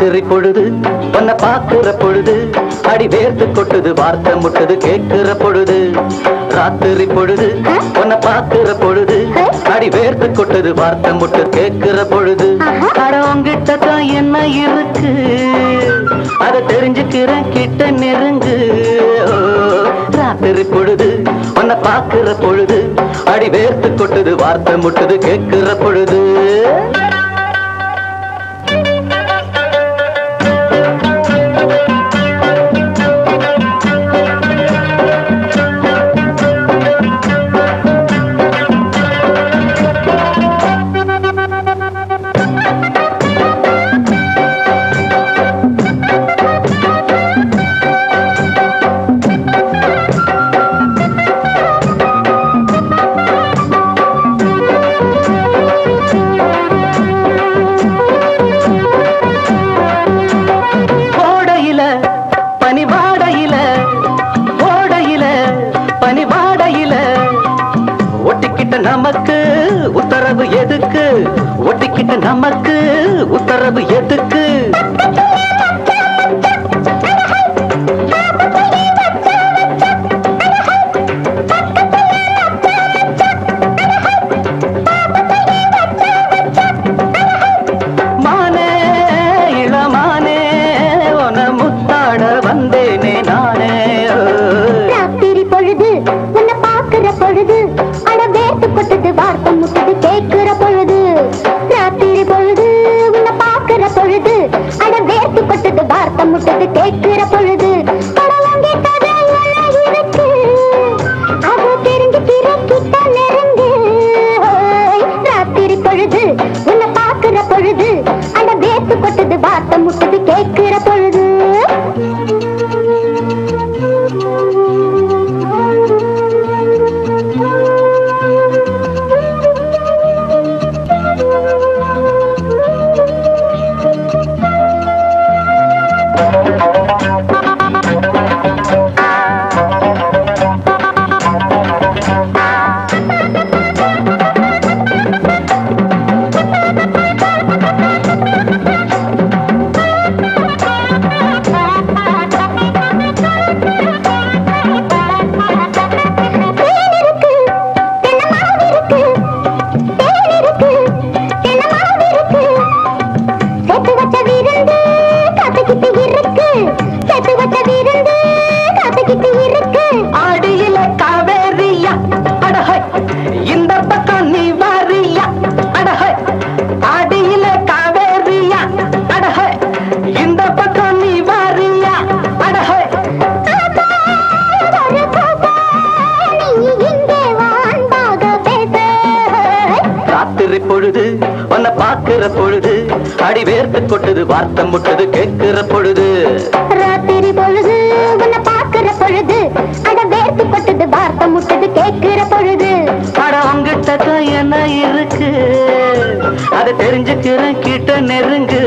ராத்திரி பொழுது உன்னை பாக்குற பொழுது அடி வேர்த்து கொட்டுது வார்த்தை முட்டுது கேட்கிற பொழுது ராத்திரி பொழுது உன்னை பாக்குற பொழுது அடி வேர்த்து கொட்டுது வார்த்தை முட்டு கேட்கிற பொழுது உங்கிட்ட தான் என்ன இருக்கு அதை தெரிஞ்சுக்கிற கிட்ட நெருங்கு ராத்திரி பொழுது உன்னை பாக்குற பொழுது அடி வேர்த்து கொட்டுது வார்த்தை முட்டுது கேட்கிற பொழுது நமக்கு உத்தரவு எதுக்கு ஒட்டிக்கிட்ட நமக்கு உத்தரவு எதுக்கு மானே இளமானே உன முத்தாட வந்தேனே நானே ராத்திரி பொழுது உன்னை பாக்குற பொழுது கொட்டது வார்த்தை முட்டது கேட்கிற பொழுது ராத்திரி பொழுது உன்னை பாக்குற பொழுது அட வேர்த்து கொட்டது வார்த்தை முட்டது கேட்கிற பொழுது இருக்கு அது தெரிஞ்சுக்கிற கிட்ட நெருங்கு ராத்திரி பொழுது உன்னை பாக்குற பொழுது அட வேர்த்து கொட்டது வார்த்தை முட்டது கேட்கிற பொழுது அடியில காவேரியா அடஹை இந்த பக்கம் நீ வாரியா அடஹை அடியில காவேரியா அடஹை இந்த பக்கம் நீ வாரியா அடஹை ராத்திரி பொழுது உன்னை பாக்குற பொழுது அடி வேர்த்து கொட்டுது வார்த்தை முட்டது கேட்கிற பொழுது ராத்திரி பொழுது உன்னை பாக்குற பொழுது அட வேர்த்து கொட்டுது வார்த்தை முட்டது கேட்கிற பொழுது அட உங்கிட்ட தான் என்ன இருக்கு அதை தெரிஞ்சுக்கிற கிட்ட நெருங்கு